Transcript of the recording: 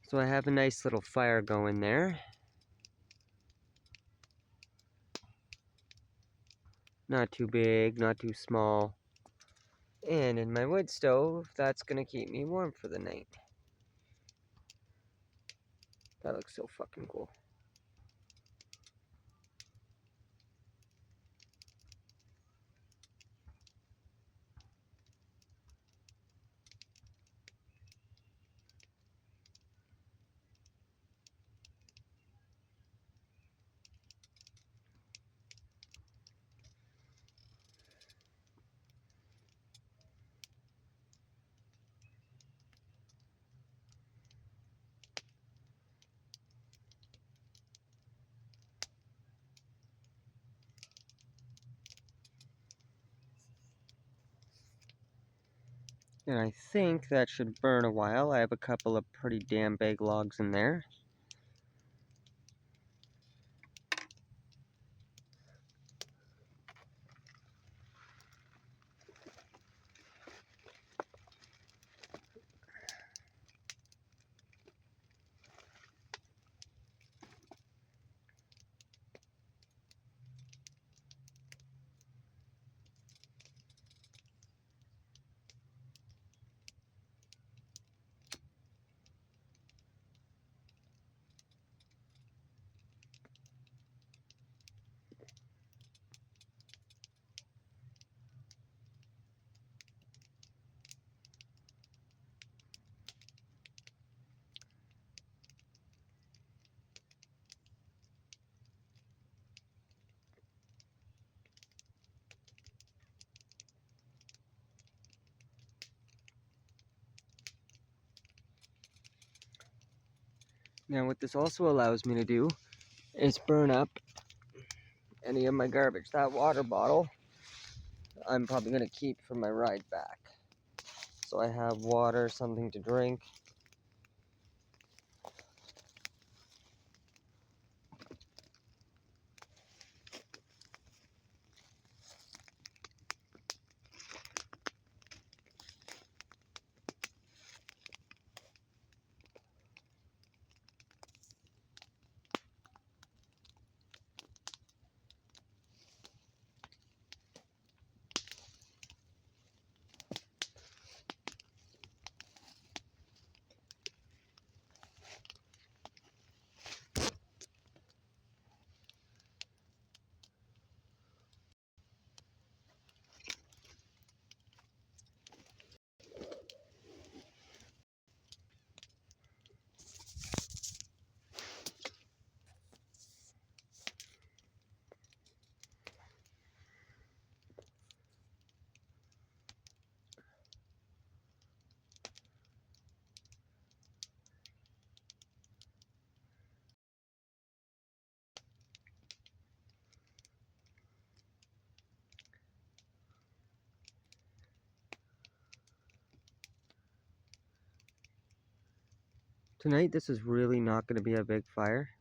So I have a nice little fire going there. Not too big, not too small. And in my wood stove, that's gonna keep me warm for the night. That looks so fucking cool. And I think that should burn a while. I have a couple of pretty damn big logs in there. Now what this also allows me to do is burn up any of my garbage. That water bottle, I'm probably going to keep for my ride back. So I have water, something to drink. Tonight, this is really not going to be a big fire.